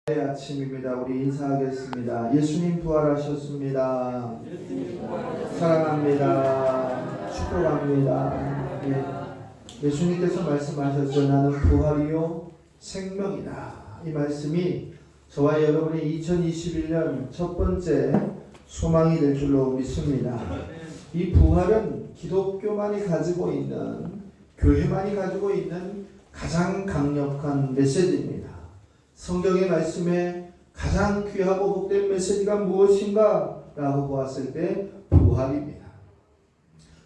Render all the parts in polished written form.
아침입니다. 우리 인사하겠습니다. 예수님 부활하셨습니다. 사랑합니다. 축복합니다. 예수님께서 말씀하셨죠. 나는 부활이요 생명이다. 이 말씀이 저와 여러분의 2021년 첫 번째 소망이 될 줄로 믿습니다. 이 부활은 기독교만이 가지고 있는, 교회만이 가지고 있는 가장 강력한 메시지입니다. 성경의 말씀에 가장 귀하고 복된 메시지가 무엇인가 라고 보았을 때 부활입니다.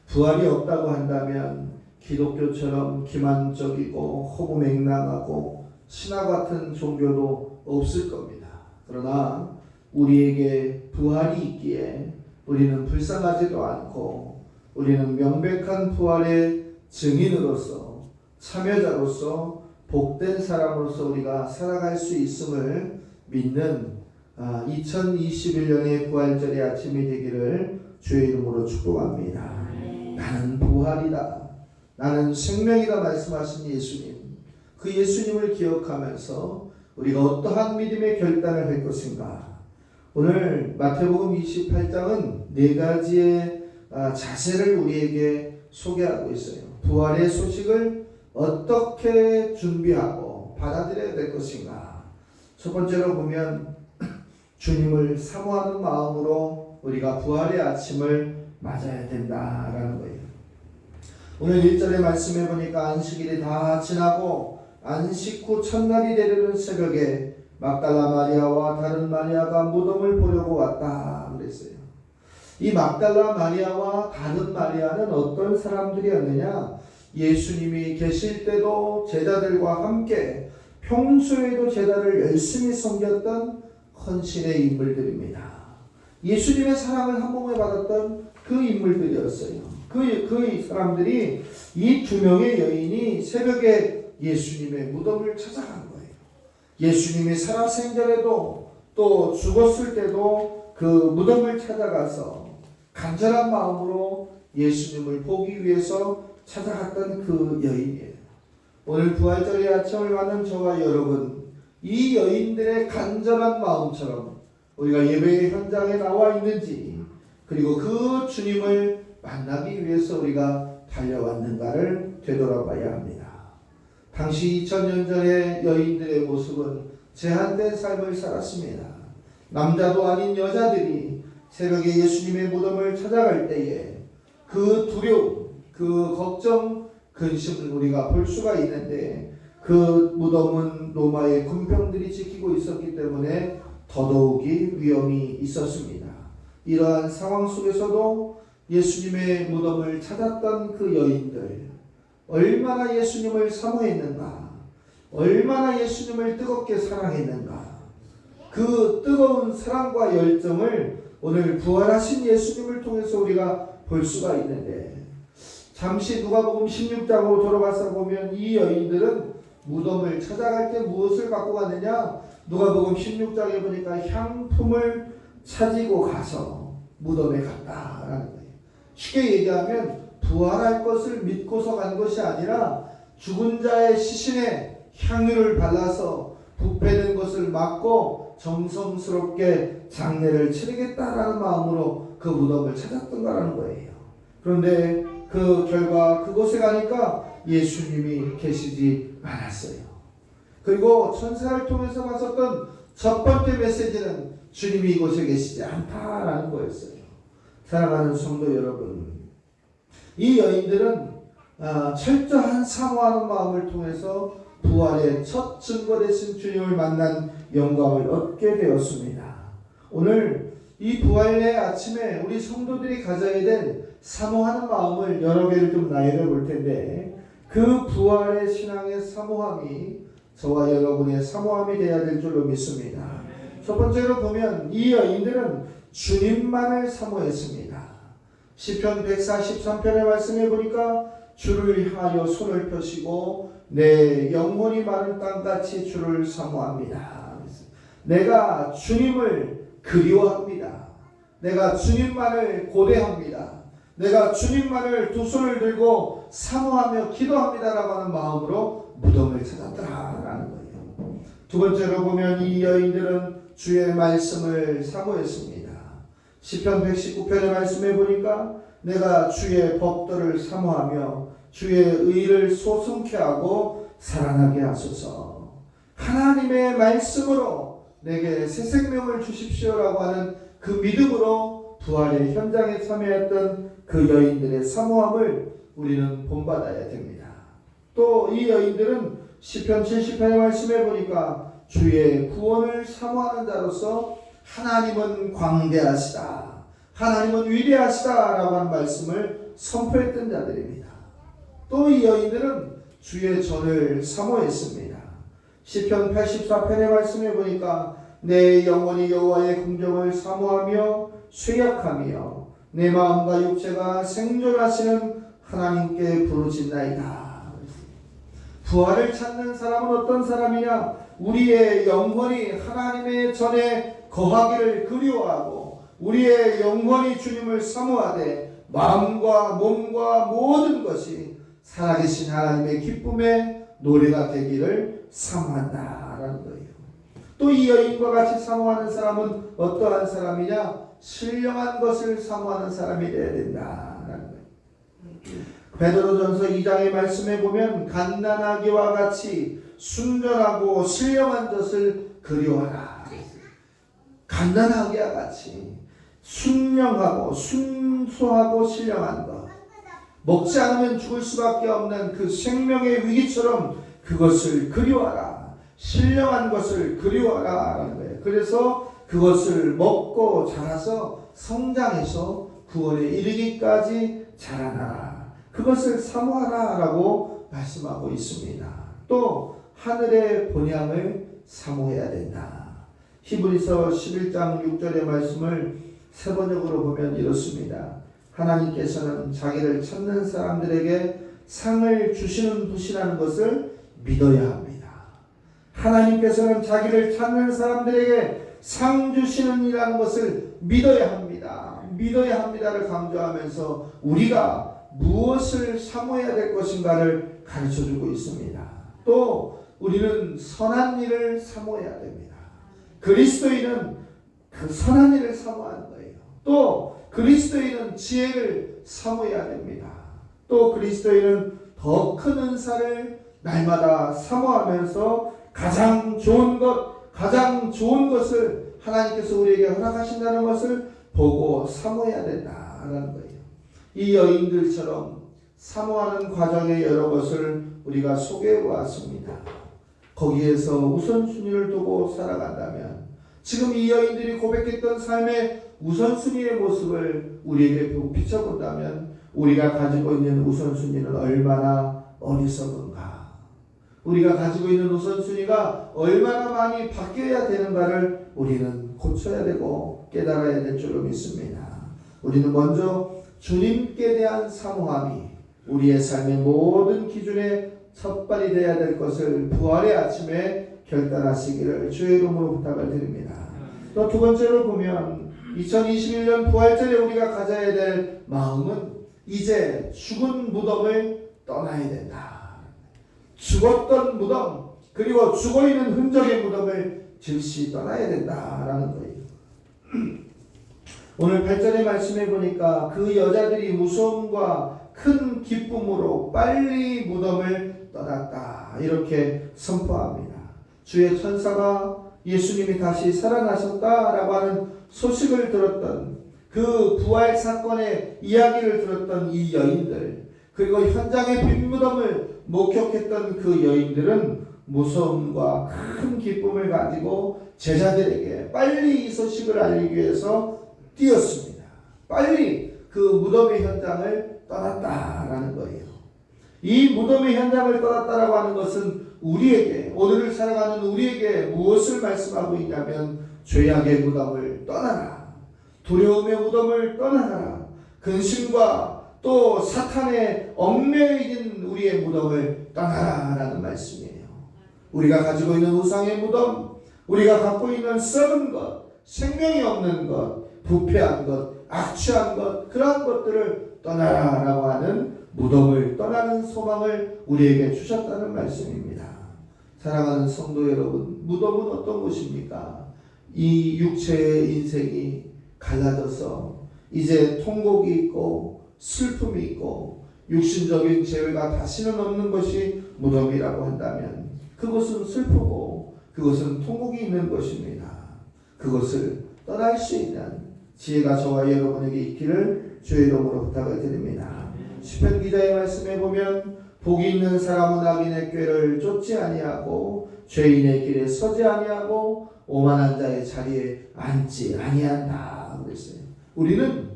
부활이 없다고 한다면 기독교처럼 기만적이고 허무맹랑하고 신화 같은 종교도 없을 겁니다. 그러나 우리에게 부활이 있기에 우리는 불쌍하지도 않고 우리는 명백한 부활의 증인으로서 참여자로서 복된 사람으로서 우리가 살아갈 수 있음을 믿는 2021년의 부활절의 아침이 되기를 주의 이름으로 축복합니다. 나는 부활이다. 나는 생명이다 말씀하신 예수님. 그 예수님을 기억하면서 우리가 어떠한 믿음의 결단을 할 것인가. 오늘 마태복음 28장은 네 가지의 자세를 우리에게 소개하고 있어요. 부활의 소식을 어떻게 준비하고 받아들여야 될 것인가. 첫 번째로 보면 주님을 사모하는 마음으로 우리가 부활의 아침을 맞아야 된다라는 거예요. 오늘 1절의 말씀에 보니까 안식일이 다 지나고 안식 후 첫날이 되려는 새벽에 막달라 마리아와 다른 마리아가 무덤을 보려고 왔다 그랬어요. 이 막달라 마리아와 다른 마리아는 어떤 사람들이었느냐? 예수님이 계실 때도 제자들과 함께 평소에도 제자를 열심히 섬겼던 헌신의 인물들입니다. 예수님의 사랑을 한 몸에 받았던 그 인물들이었어요. 그 사람들이 이 두 명의 여인이 새벽에 예수님의 무덤을 찾아간 거예요. 예수님이 살아생전에도 또 죽었을 때도 그 무덤을 찾아가서 간절한 마음으로 예수님을 보기 위해서 찾아갔던 그 여인이에요. 오늘 부활절의 아침을 맞는 저와 여러분, 이 여인들의 간절한 마음처럼 우리가 예배의 현장에 나와 있는지, 그리고 그 주님을 만나기 위해서 우리가 달려왔는가를 되돌아봐야 합니다. 당시 2000년 전의 여인들의 모습은 제한된 삶을 살았습니다. 남자도 아닌 여자들이 새벽에 예수님의 무덤을 찾아갈 때에 그 두려움, 그 걱정, 근심을 우리가 볼 수가 있는데, 그 무덤은 로마의 군병들이 지키고 있었기 때문에 더더욱이 위험이 있었습니다. 이러한 상황 속에서도 예수님의 무덤을 찾았던 그 여인들, 얼마나 예수님을 사모했는가, 얼마나 예수님을 뜨겁게 사랑했는가, 그 뜨거운 사랑과 열정을 오늘 부활하신 예수님을 통해서 우리가 볼 수가 있는데, 잠시 누가복음 16장으로 돌아가서 보면 이 여인들은 무덤을 찾아갈 때 무엇을 갖고 갔느냐? 누가복음 16장에 보니까 향품을 차지고 가서 무덤에 갔다라는 거예요. 쉽게 얘기하면 부활할 것을 믿고서 간 것이 아니라 죽은 자의 시신에 향유를 발라서 부패된 것을 막고 정성스럽게 장례를 치르겠다라는 마음으로 그 무덤을 찾았던 거라는 거예요. 그런데 그 결과 그곳에 가니까 예수님이 계시지 않았어요. 그리고 천사를 통해서 봤었던 첫 번째 메시지는 주님이 이곳에 계시지 않다라는 거였어요. 사랑하는 성도 여러분, 이 여인들은 철저한 사모하는 마음을 통해서 부활의 첫 증거 되신 주님을 만난 영광을 얻게 되었습니다. 오늘 이 부활의 아침에 우리 성도들이 가져야 될 사모하는 마음을 여러 개를 좀 나열해 볼 텐데, 그 부활의 신앙의 사모함이 저와 여러분의 사모함이 되어야 될 줄로 믿습니다. 첫 번째로 보면 이 여인들은 주님만을 사모했습니다. 시편 143편의 말씀에 보니까 주를 향하여 손을 펴시고 내 영혼이 마른 땅같이 주를 사모합니다. 내가 주님을 그리워합니다. 내가 주님만을 고대합니다. 내가 주님만을 두 손을 들고 사모하며 기도합니다라고 하는 마음으로 무덤을 찾았더라라는 거예요. 두 번째로 보면 이 여인들은 주의 말씀을 사모했습니다. 시편 119편의 말씀에 보니까 내가 주의 법도를 사모하며 주의 의를 소승케 하고 살아나게 하소서. 하나님의 말씀으로 내게 새 생명을 주십시오라고 하는 그 믿음으로 부활의 현장에 참여했던 그 여인들의 사모함을 우리는 본받아야 됩니다. 또 이 여인들은 시편 70편의 말씀에 보니까 주의 구원을 사모하는 자로서 하나님은 광대하시다, 하나님은 위대하시다 라고 하는 말씀을 선포했던 자들입니다. 또 이 여인들은 주의 전을 사모했습니다. 시편 84편의 말씀에 보니까 내 영혼이 여호와의 궁정을 사모하며 쇠약하며 내 마음과 육체가 생존하시는 하나님께 부르짖나이다. 부활을 찾는 사람은 어떤 사람이냐? 우리의 영혼이 하나님의 전에 거하기를 그리워하고 우리의 영혼이 주님을 사모하되 마음과 몸과 모든 것이 살아계신 하나님의 기쁨의 노래가 되기를 사모한다라는 거예요. 또 이 여인과 같이 사모하는 사람은 어떠한 사람이냐? 신령한 것을 사모하는 사람이 되어야 된다라는 거예요. 베드로전서 2장의 말씀에 보면 갓난아기와 같이 순전하고 신령한 것을 그리워하라. 갓난아기와 같이 순령하고 순수하고 신령한 것, 먹지 않으면 죽을 수밖에 없는 그 생명의 위기처럼 그것을 그리워하라. 신령한 것을 그리워하라 라는 거예요. 그래서 그것을 먹고 자라서 성장해서 구원에 이르기까지 자라나라. 그것을 사모하라 라고 말씀하고 있습니다. 또 하늘의 본향을 사모해야 된다. 히브리서 11장 6절의 말씀을 세 번역으로 보면 이렇습니다. 하나님께서는 자기를 찾는 사람들에게 상을 주시는 분이라는 것을 믿어야 합니다. 하나님께서는 자기를 찾는 사람들에게 상 주시는 이라는 것을 믿어야 합니다. 믿어야 합니다를 강조하면서 우리가 무엇을 사모해야 될 것인가를 가르쳐주고 있습니다. 또 우리는 선한 일을 사모해야 됩니다. 그리스도인은 그 선한 일을 사모하는 거예요. 또 그리스도인은 지혜를 사모해야 됩니다. 또 그리스도인은 더 큰 은사를 날마다 사모하면서 가장 좋은 것을 하나님께서 우리에게 허락하신다는 것을 보고 사모해야 된다는 거예요. 이 여인들처럼 사모하는 과정의 여러 것을 우리가 소개해 보았습니다. 거기에서 우선순위를 두고 살아간다면 지금 이 여인들이 고백했던 삶의 우선순위의 모습을 우리에게 비춰본다면 우리가 가지고 있는 우선순위는 얼마나 어리석은가, 우리가 가지고 있는 우선순위가 얼마나 많이 바뀌어야 되는가를 우리는 고쳐야 되고 깨달아야 될 줄로 믿습니다. 우리는 먼저 주님께 대한 사모함이 우리의 삶의 모든 기준의 첫발이 되어야 될 것을 부활의 아침에 결단하시기를 주의 이름으로 부탁을 드립니다. 또 두 번째로 보면 2021년 부활절에 우리가 가져야 될 마음은 이제 죽은 무덤을 떠나야 된다. 죽었던 무덤, 그리고 죽어있는 흔적의 무덤을 즉시 떠나야 된다라는 거예요. 오늘 8절의 말씀에 보니까 그 여자들이 무서움과 큰 기쁨으로 빨리 무덤을 떠났다 이렇게 선포합니다. 주의 천사가 예수님이 다시 살아나셨다라고 하는 소식을 들었던 그 부활 사건의 이야기를 들었던 이 여인들, 그리고 현장의 빈 무덤을 목격했던 그 여인들은 무서움과 큰 기쁨을 가지고 제자들에게 빨리 이 소식을 알리기 위해서 뛰었습니다. 빨리 그 무덤의 현장을 떠났다라는 거예요. 이 무덤의 현장을 떠났다라고 하는 것은 우리에게, 오늘을 살아가는 우리에게 무엇을 말씀하고 있냐면 죄악의 무덤을 떠나라, 두려움의 무덤을 떠나라, 근심과 또 사탄의 엄매에 있는 우리의 무덤을 떠나라라는 말씀이에요. 우리가 가지고 있는 우상의 무덤, 우리가 갖고 있는 썩은 것, 생명이 없는 것, 부패한 것, 악취한 것, 그러한 것들을 떠나라라고 하는 무덤을 떠나는 소망을 우리에게 주셨다는 말씀입니다. 사랑하는 성도 여러분, 무덤은 어떤 곳입니까? 이 육체의 인생이 갈라져서 이제 통곡이 있고 슬픔이 있고 육신적인 재회가 다시는 없는 것이 무덤이라고 한다면 그것은 슬프고 그것은 통곡이 있는 것입니다. 그것을 떠날 수 있는 지혜가 저와 여러분에게 있기를 주의 이름으로 부탁을 드립니다. 시편 기자의 말씀에 보면 복이 있는 사람은 악인의 꾀를 쫓지 아니하고 죄인의 길에 서지 아니하고 오만한 자의 자리에 앉지 아니한다 그랬어요. 우리는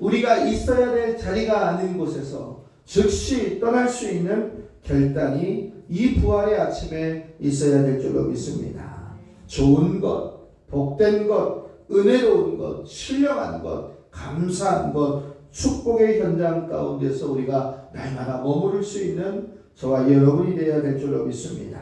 우리가 있어야 될 자리가 아닌 곳에서 즉시 떠날 수 있는 결단이 이 부활의 아침에 있어야 될 줄로 믿습니다. 좋은 것, 복된 것, 은혜로운 것, 신령한 것, 감사한 것, 축복의 현장 가운데서 우리가 날마다 머무를 수 있는 저와 여러분이 되어야 될 줄로 믿습니다.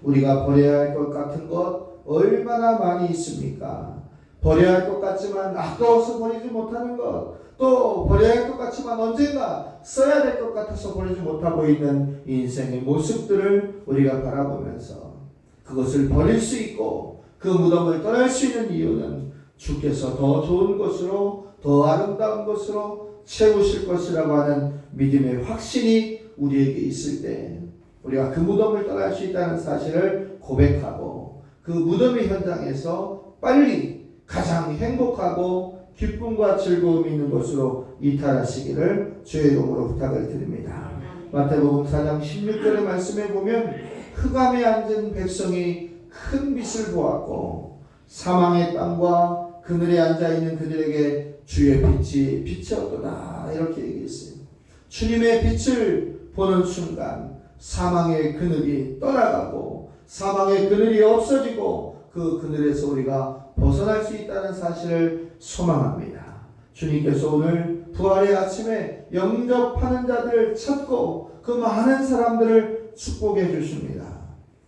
우리가 버려야 할 것 같은 것 얼마나 많이 있습니까? 버려야 할 것 같지만 아까워서 버리지 못하는 것, 또 버려야 할 것 같지만 언젠가 써야 될 것 같아서 버리지 못하고 있는 인생의 모습들을 우리가 바라보면서 그것을 버릴 수 있고 그 무덤을 떠날 수 있는 이유는 주께서 더 좋은 것으로, 더 아름다운 것으로 채우실 것이라고 하는 믿음의 확신이 우리에게 있을 때 우리가 그 무덤을 떠날 수 있다는 사실을 고백하고 그 무덤의 현장에서 빨리 가장 행복하고 기쁨과 즐거움이 있는 것으로 이탈하시기를 주의 이름으로 부탁을 드립니다. 마태복음 4장 16절의 말씀에 보면 흑암에 앉은 백성이 큰 빛을 보았고 사망의 땅과 그늘에 앉아있는 그들에게 주의 빛이 비치었도다 이렇게 얘기했어요. 주님의 빛을 보는 순간 사망의 그늘이 떠나가고 사망의 그늘이 없어지고 그 그늘에서 우리가 벗어날 수 있다는 사실을 소망합니다. 주님께서 오늘 부활의 아침에 영접하는 자들을 찾고 그 많은 사람들을 축복해 주십니다.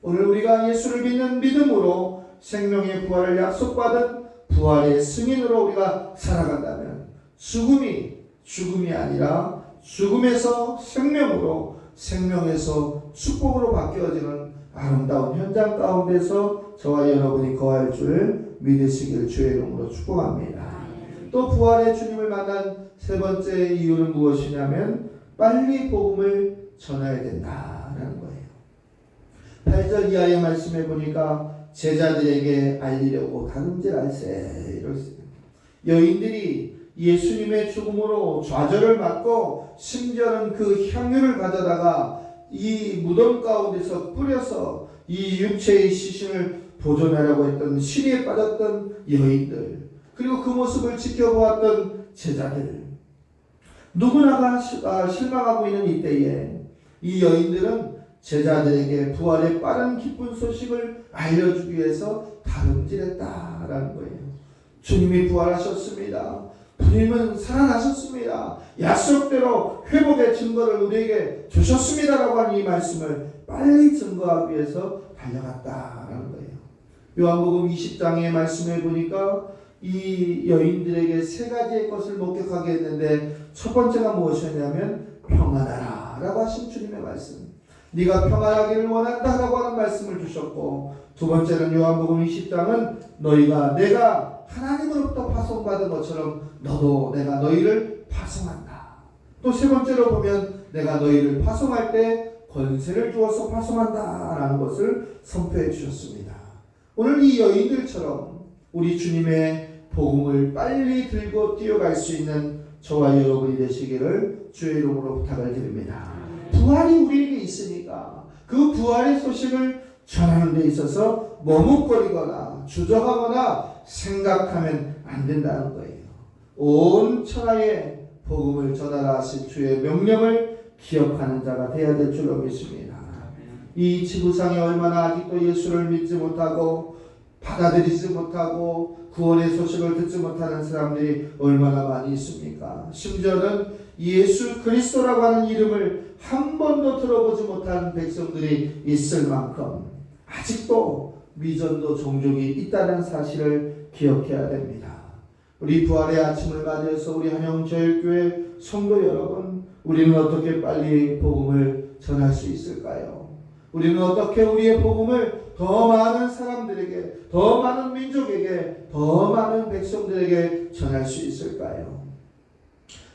오늘 우리가 예수를 믿는 믿음으로 생명의 부활을 약속받은 부활의 승인으로 우리가 살아간다면 죽음이 아니라 죽음에서 생명으로, 생명에서 축복으로 바뀌어지는 아름다운 현장 가운데서 저와 여러분이 거할 줄 믿으시길 주의 이름으로 축복합니다. 또 부활의 주님을 만난 세 번째 이유는 무엇이냐면 빨리 복음을 전해야 된다라는 거예요. 8절 이하의 말씀에 보니까 제자들에게 알리려고 다름질할세 이랬어요. 여인들이 예수님의 죽음으로 좌절을 받고 심지어는 그 향유를 가져다가 이 무덤 가운데서 뿌려서 이 육체의 시신을 보존하려고 했던 시리에 빠졌던 여인들, 그리고 그 모습을 지켜보았던 제자들, 누구나가 실망하고 있는 이때에 이 여인들은 제자들에게 부활의 빠른 기쁜 소식을 알려주기 위해서 다름질했다라는 거예요. 주님이 부활하셨습니다. 주님은 살아나셨습니다. 약속대로 회복의 증거를 우리에게 주셨습니다라고 하는 이 말씀을 빨리 증거하기 위해서 달려갔다라는 거예요. 요한복음 20장의 말씀에 보니까 이 여인들에게 세 가지의 것을 목격하게 했는데 첫 번째가 무엇이었냐면 평안하라 라고 하신 주님의 말씀, 네가 평안하기를 원한다 라고 하는 말씀을 주셨고, 두 번째는 요한복음 20장은 너희가 내가 하나님으로부터 파송받은 것처럼 너도 내가 너희를 파송한다. 또 세 번째로 보면 내가 너희를 파송할 때 권세를 주어서 파송한다 라는 것을 선포해 주셨습니다. 오늘 이 여인들처럼 우리 주님의 복음을 빨리 들고 뛰어갈 수 있는 저와 여러분이 되시기를 주의 이름으로 부탁을 드립니다. 부활이 우리에게 있으니까 그 부활의 소식을 전하는 데 있어서 머뭇거리거나 주저하거나 생각하면 안 된다는 거예요. 온 천하에 복음을 전하라 하신 주의 명령을 기억하는 자가 되어야 될 줄로 믿습니다. 이 지구상에 얼마나 아직도 예수를 믿지 못하고 받아들이지 못하고 구원의 소식을 듣지 못하는 사람들이 얼마나 많이 있습니까? 심지어는 예수 그리스도라고 하는 이름을 한 번도 들어보지 못한 백성들이 있을 만큼 아직도 미전도 종족이 있다는 사실을 기억해야 됩니다. 우리 부활의 아침을 맞이해서 우리 한영제일교회 성도 여러분, 우리는 어떻게 빨리 복음을 전할 수 있을까요? 우리는 어떻게 우리의 복음을 더 많은 사람들에게, 더 많은 민족에게, 더 많은 백성들에게 전할 수 있을까요?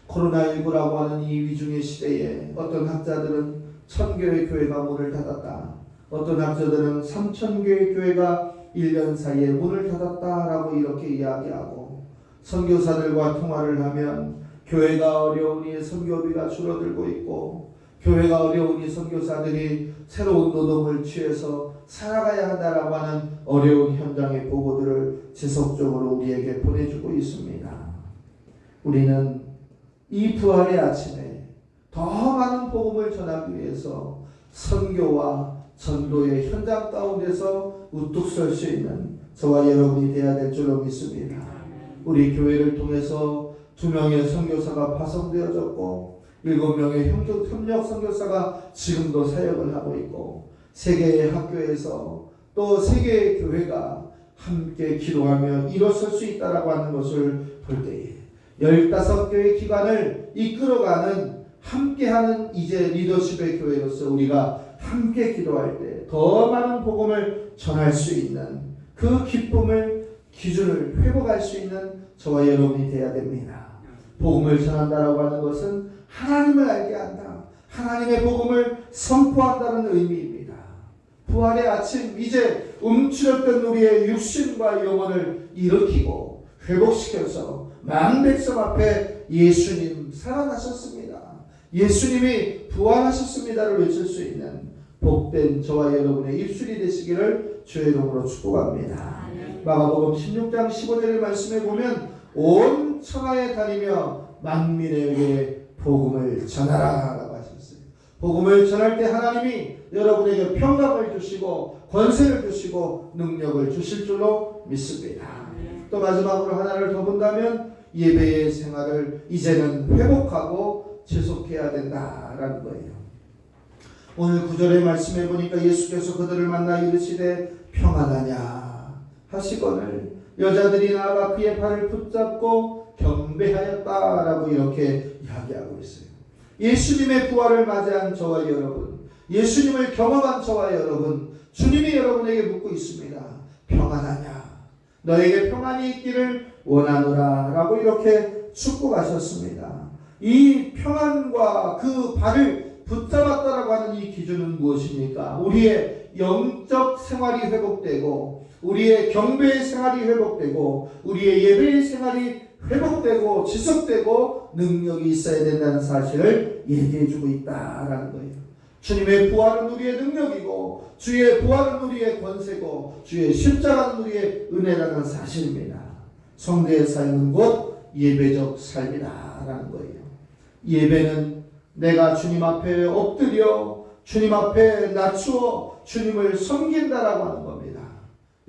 코로나19라고 하는 이 위중의 시대에 어떤 학자들은 1000개의 교회가 문을 닫았다. 어떤 학자들은 3000개의 교회가 1년 사이에 문을 닫았다라고 이렇게 이야기하고, 선교사들과 통화를 하면 교회가 어려우니 선교비가 줄어들고 있고, 교회가 어려우니 선교사들이 새로운 노동을 취해서 살아가야 한다라고 하는 어려운 현장의 보고들을 지속적으로 우리에게 보내주고 있습니다. 우리는 이 부활의 아침에 더 많은 복음을 전하기 위해서 선교와 전도의 현장 가운데서 우뚝 설 수 있는 저와 여러분이 되어야 될 줄로 믿습니다. 우리 교회를 통해서 2명의 선교사가 파송되어졌고 7명의 협력 선교사가 지금도 사역을 하고 있고, 3개의 학교에서 또 3개의 교회가 함께 기도하며 일어설 수 있다라고 하는 것을 볼 때에 15개의 기관을 이끌어가는 함께하는 이제 리더십의 교회로서 우리가 함께 기도할 때 더 많은 복음을 전할 수 있는 그 기쁨을, 기준을 회복할 수 있는 저와 여러분이 되어야 됩니다. 복음을 전한다라고 하는 것은 하나님을 알게 한다, 하나님의 복음을 선포한다는 의미입니다. 부활의 아침, 이제 움츠렸던 우리의 육신과 영혼을 일으키고 회복시켜서 많은 백성 앞에 예수님 살아나셨습니다, 예수님이 부활하셨습니다를 외칠 수 있는 복된 저와 여러분의 입술이 되시기를 주의 이름으로 축복합니다. 마가복음 16장 15절의 말씀에 보면 온 천하에 다니며 만민에게 복음을 전하라 라고 하셨어요. 복음을 전할 때 하나님이 여러분에게 평강을 주시고 권세를 주시고 능력을 주실 줄로 믿습니다. 또 마지막으로 하나를 더 본다면 예배의 생활을 이제는 회복하고 지속해야 된다라는 거예요. 오늘 9절의 말씀에 보니까 예수께서 그들을 만나 이르시되 평안하냐 하시거늘 여자들이 나아가 그의 발을 붙잡고 경배하였다라고 이렇게 이야기하고 있어요. 예수님의 부활을 맞이한 저와 여러분, 예수님을 경험한 저와 여러분, 주님이 여러분에게 묻고 있습니다. 평안하냐? 너에게 평안이 있기를 원하노라 라고 이렇게 축복하셨습니다. 이 평안과 그 발을 붙잡았다라고 하는 이 기준은 무엇입니까? 우리의 영적 생활이 회복되고, 우리의 경배의 생활이 회복되고, 우리의 예배의 생활이 회복되고 지속되고 능력이 있어야 된다는 사실을 얘기해주고 있다라는 거예요. 주님의 부활은 우리의 능력이고, 주의 부활은 우리의 권세고, 주의 십자가는 우리의 은혜라는 사실입니다. 성도의 삶은 곧 예배적 삶이다라는 거예요. 예배는 내가 주님 앞에 엎드려 주님 앞에 낮추어 주님을 섬긴다라고 하는 겁니다.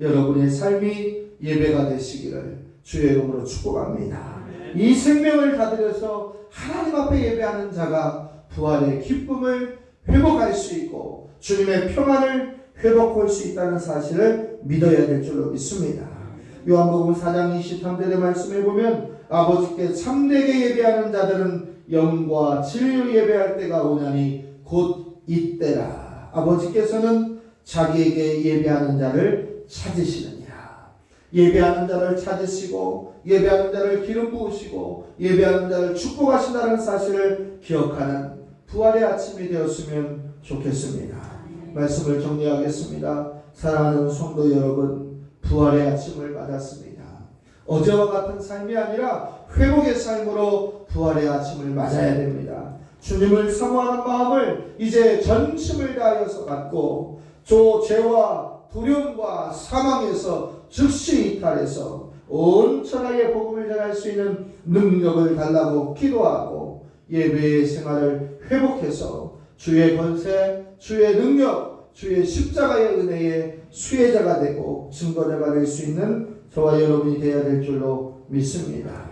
여러분의 삶이 예배가 되시기를 주의 이름으로 축복합니다. 이 생명을 다드려서 하나님 앞에 예배하는 자가 부활의 기쁨을 회복할 수 있고 주님의 평안을 회복할 수 있다는 사실을 믿어야 될 줄로 믿습니다. 요한복음 4장 23절의 말씀에 보면 아버지께 참되게 예배하는 자들은 영과 진리로 예배할 때가 오나니 곧 이때라. 아버지께서는 자기에게 예배하는 자를 찾으시느니라. 예배하는 자를 찾으시고 예배하는 자를 기름 부으시고 예배하는 자를 축복하신다는 사실을 기억하는 부활의 아침이 되었으면 좋겠습니다. 말씀을 정리하겠습니다. 사랑하는 성도 여러분, 부활의 아침을 맞았습니다. 어제와 같은 삶이 아니라 회복의 삶으로 부활의 아침을 맞아야 됩니다. 주님을 사모하는 마음을 이제 전심을 다하여서 갖고 죄와 두려움과 사망에서 즉시 이탈해서 온 천하의 복음을 전할 수 있는 능력을 달라고 기도하고 예배의 생활을 회복해서 주의 권세, 주의 능력, 주의 십자가의 은혜의 수혜자가 되고 증거자가 될 수 있는 저와 여러분이 되어야 될 줄로 믿습니다.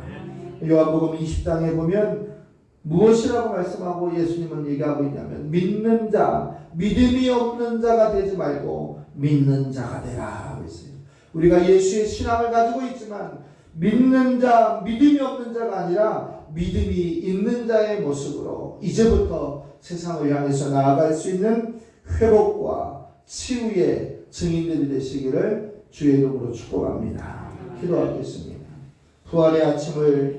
요한복음 20장에 보면 무엇이라고 말씀하고 예수님은 얘기하고 있냐면 믿는 자, 믿음이 없는 자가 되지 말고 믿는 자가 되라 하고 있어요. 우리가 예수의 신앙을 가지고 있지만 믿는 자, 믿음이 없는 자가 아니라 믿음이 있는 자의 모습으로 이제부터 세상을 향해서 나아갈 수 있는 회복과 치유의 증인들이 되시기를 주의 이름으로 축복합니다. 기도하겠습니다. 부활의 아침을